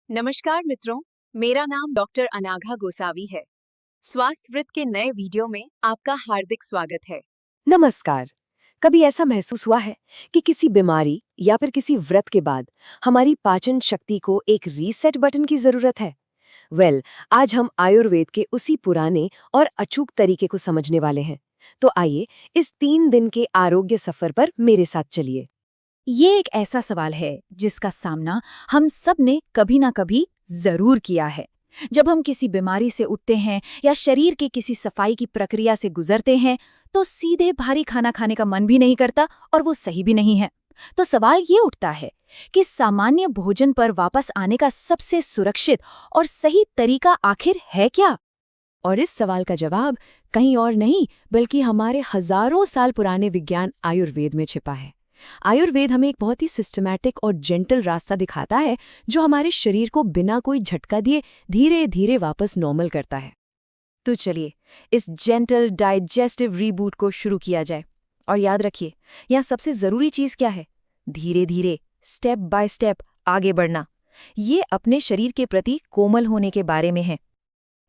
नमस्कार मित्रों, मेरा नाम डॉक्टर अनाघा गोसावी है। स्वास्थ्य वृत्त के नए वीडियो में आपका हार्दिक स्वागत है। नमस्कार। कभी ऐसा महसूस हुआ है कि किसी बीमारी या फिर किसी व्रत के बाद हमारी पाचन शक्ति को एक रीसेट बटन की जरूरत है? आज हम आयुर्वेद के उसी पुराने और अचूक तरीके को समझने वाले हैं। तो आइए इस 3 दिन के आरोग्य सफर पर मेरे साथ चलिए। ये एक ऐसा सवाल है जिसका सामना हम सब ने कभी ना कभी जरूर किया है। जब हम किसी बीमारी से उठते हैं या शरीर के किसी सफाई की प्रक्रिया से गुजरते हैं तो सीधे भारी खाना खाने का मन भी नहीं करता और वो सही भी नहीं है। तो सवाल ये उठता है कि सामान्य भोजन पर वापस आने का सबसे सुरक्षित और सही तरीका आखिर है क्या? और इस सवाल का जवाब कहीं और नहीं बल्कि हमारे हजारों साल पुराने विज्ञान आयुर्वेद में छिपा है। आयुर्वेद हमें एक बहुत ही सिस्टमैटिक और जेंटल रास्ता दिखाता है जो हमारे शरीर को बिना कोई झटका दिए धीरे धीरे वापस नॉर्मल करता है। तो चलिए इस जेंटल डाइजेस्टिव रीबूट को शुरू किया जाए। और याद रखिए, यहाँ सबसे जरूरी चीज क्या है? धीरे धीरे, स्टेप बाय स्टेप आगे बढ़ना। ये अपने शरीर के प्रति कोमल होने के बारे में है।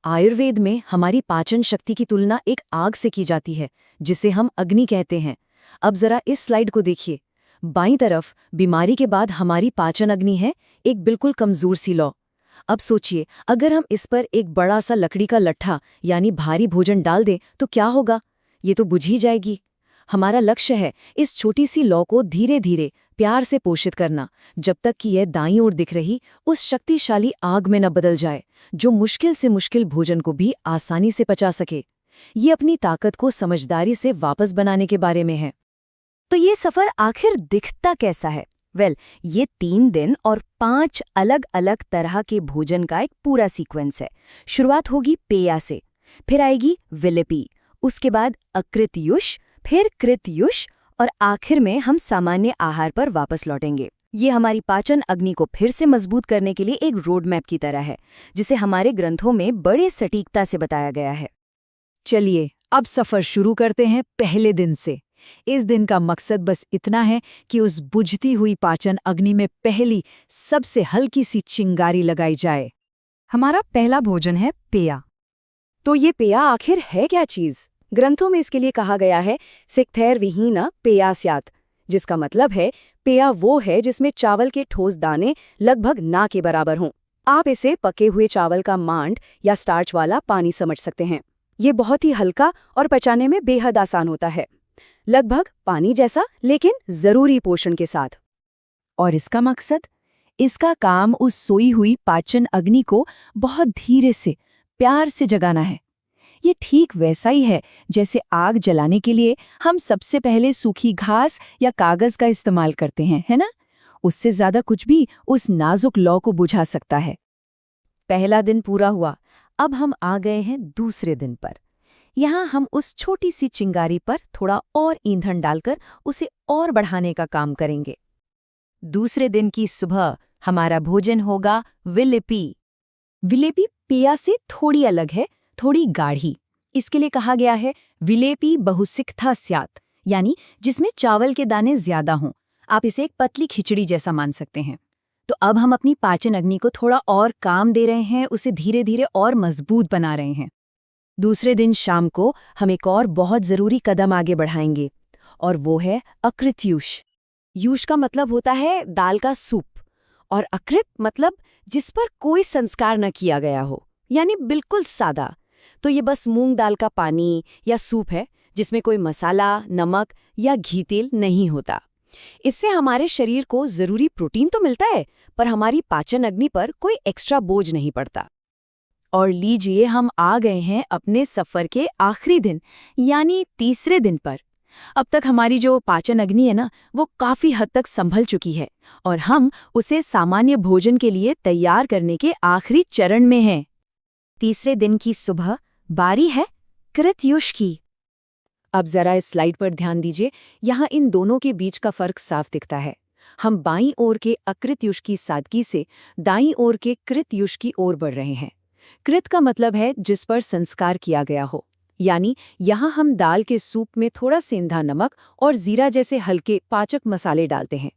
आयुर्वेद में हमारी पाचन शक्ति की तुलना एक आग से की जाती है जिसे हम अग्नि कहते हैं। अब जरा इस स्लाइड को देखिए। बाईं तरफ बीमारी के बाद हमारी पाचन अग्नि है, एक बिल्कुल कमजोर सी लौ। अब सोचिए, अगर हम इस पर एक बड़ा सा लकड़ी का लट्ठा यानी भारी भोजन डाल दें तो क्या होगा? ये तो बुझ ही जाएगी। हमारा लक्ष्य है इस छोटी सी लौ को धीरे धीरे प्यार से पोषित करना, जब तक कि यह दाईं ओर दिख रही उस शक्तिशाली आग में न बदल जाए जो मुश्किल से मुश्किल भोजन को भी आसानी से पचा सके। ये अपनी ताकत को समझदारी से वापस बनाने के बारे में है। तो ये सफर आखिर दिखता कैसा है? ये 3 दिन और 5 अलग अलग तरह के भोजन का एक पूरा सीक्वेंस है। शुरुआत होगी पेया से, फिर आएगी विलिपी, उसके बाद अकृतयुष, फिर कृतयुष और आखिर में हम सामान्य आहार पर वापस लौटेंगे। ये हमारी पाचन अग्नि को फिर से मजबूत करने के लिए एक रोड मैप की तरह है जिसे हमारे ग्रंथों में बड़े सटीकता से बताया गया है। चलिए अब सफर शुरू करते हैं पहले दिन से। इस दिन का मकसद बस इतना है कि उस बुझती हुई पाचन अग्नि में पहली सबसे हल्की सी चिंगारी लगाई जाए। हमारा पहला भोजन है पेया। तो ये पेया आखिर है क्या चीज? ग्रंथों में इसके लिए कहा गया है सिक्थैर विहीना पेया स्यात्, जिसका मतलब है पेया वो है जिसमें चावल के ठोस दाने लगभग ना के बराबर हों। आप इसे पके हुए चावल का मांड या स्टार्च वाला पानी समझ सकते हैं। ये बहुत ही हल्का और पचाने में बेहद आसान होता है, लगभग पानी जैसा, लेकिन जरूरी पोषण के साथ। और इसका मकसद? इसका काम उस सोई हुई पाचन अग्नि को बहुत धीरे से, प्यार से जगाना है। ये ठीक वैसा ही है जैसे आग जलाने के लिए हम सबसे पहले सूखी घास या कागज का इस्तेमाल करते हैं, है ना? उससे ज्यादा कुछ भी उस नाजुक लौ को बुझा सकता है। पहला दिन पूरा हुआ, अब हम आ गए हैं दूसरे दिन पर। यहाँ हम उस छोटी सी चिंगारी पर थोड़ा और ईंधन डालकर उसे और बढ़ाने का काम करेंगे। दूसरे दिन की सुबह हमारा भोजन होगा विलिपी। विलेपी पेया से थोड़ी अलग है, थोड़ी गाढ़ी। इसके लिए कहा गया है विलेपी बहुसिक्था स्यात्, यानी जिसमें चावल के दाने ज्यादा हों। आप इसे एक पतली खिचड़ी जैसा मान सकते हैं। तो अब हम अपनी पाचन अग्नि को थोड़ा और काम दे रहे हैं, उसे धीरे धीरे और मजबूत बना रहे हैं। दूसरे दिन शाम को हम एक और बहुत जरूरी कदम आगे बढ़ाएंगे और वो है अकृतयुष। युष का मतलब होता है दाल का सूप और अकृत मतलब जिस पर कोई संस्कार न किया गया हो, यानी बिल्कुल सादा। तो ये बस मूंग दाल का पानी या सूप है जिसमें कोई मसाला, नमक या घी तेल नहीं होता। इससे हमारे शरीर को जरूरी प्रोटीन तो मिलता है, पर हमारी पाचन अग्नि पर कोई एक्स्ट्रा बोझ नहीं पड़ता। और लीजिए, हम आ गए हैं अपने सफर के आखिरी दिन यानी तीसरे दिन पर। अब तक हमारी जो पाचन अग्नि है ना, वो काफी हद तक संभल चुकी है और हम उसे सामान्य भोजन के लिए तैयार करने के आखिरी चरण में हैं। तीसरे दिन की सुबह बारी है कृतयुष की। अब जरा इस स्लाइड पर ध्यान दीजिए, यहाँ इन दोनों के बीच का फर्क साफ दिखता है। हम बाईं ओर के अकृतयुष की सादगी से दाईं ओर के कृतयुष की ओर बढ़ रहे हैं। कृत का मतलब है जिस पर संस्कार किया गया हो, यानी यहाँ हम दाल के सूप में थोड़ा सेंधा नमक और जीरा जैसे हल्के पाचक मसाले डालते हैं।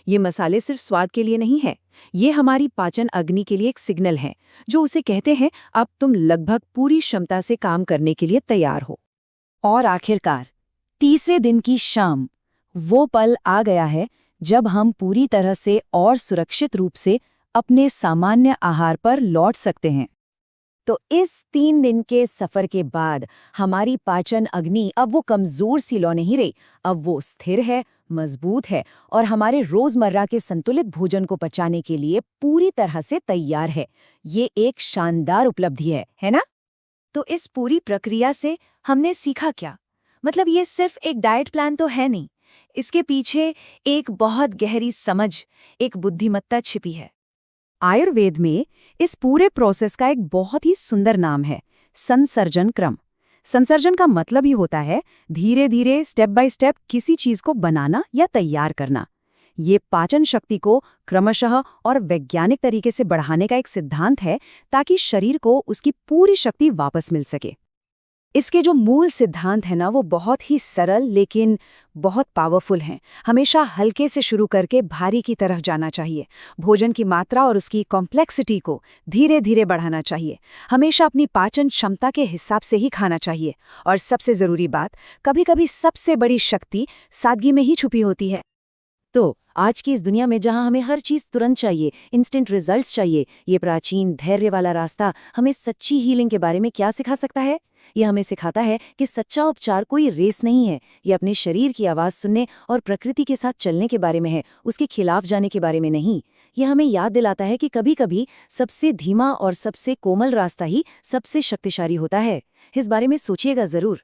ये मसाले सिर्फ स्वाद के लिए नहीं है, ये हमारी पाचन अग्नि के लिए एक सिग्नल है, जो उसे कहते हैं अब तुम लगभग पूरी क्षमता से काम करने के लिए तैयार हो। और आखिरकार तीसरे दिन की शाम, वो पल आ गया है जब हम पूरी तरह से और सुरक्षित रूप से अपने सामान्य आहार पर लौट सकते हैं। तो इस 3 दिन के सफर के बाद हमारी पाचन अग्नि अब वो कमजोर सी लौ नहीं रही, अब वो स्थिर है, मजबूत है और हमारे रोजमर्रा के संतुलित भोजन को पचाने के लिए पूरी तरह से तैयार है। ये एक शानदार उपलब्धि है ना? तो इस पूरी प्रक्रिया से हमने सीखा क्या? मतलब ये सिर्फ एक डाइट प्लान तो है नहीं, इसके पीछे एक बहुत गहरी समझ, एक बुद्धिमत्ता छिपी है। आयुर्वेद में इस पूरे प्रोसेस का एक बहुत ही सुंदर नाम है, संसर्जन क्रम। संसर्जन का मतलब ही होता है धीरे धीरे, स्टेप बाय स्टेप किसी चीज को बनाना या तैयार करना। ये पाचन शक्ति को क्रमशः और वैज्ञानिक तरीके से बढ़ाने का एक सिद्धांत है, ताकि शरीर को उसकी पूरी शक्ति वापस मिल सके। इसके जो मूल सिद्धांत है ना, वो बहुत ही सरल लेकिन बहुत पावरफुल हैं। हमेशा हल्के से शुरू करके भारी की तरफ जाना चाहिए। भोजन की मात्रा और उसकी कॉम्प्लेक्सिटी को धीरे धीरे बढ़ाना चाहिए। हमेशा अपनी पाचन क्षमता के हिसाब से ही खाना चाहिए। और सबसे ज़रूरी बात, कभी-कभी सबसे बड़ी शक्ति सादगी में ही छुपी होती है। तो आज की इस दुनिया में जहां हमें हर चीज़ तुरंत चाहिए, इंस्टेंट रिजल्ट्स चाहिए, ये प्राचीन धैर्य वाला रास्ता हमें सच्ची हीलिंग के बारे में क्या सिखा सकता है? ये हमें सिखाता है कि सच्चा उपचार कोई रेस नहीं है। ये अपने शरीर की आवाज़ सुनने और प्रकृति के साथ चलने के बारे में है, उसके खिलाफ जाने के बारे में नहीं। ये हमें याद दिलाता है कि कभी-कभी सबसे धीमा और सबसे कोमल रास्ता ही सबसे शक्तिशाली होता है। इस बारे में सोचिएगा ज़रूर।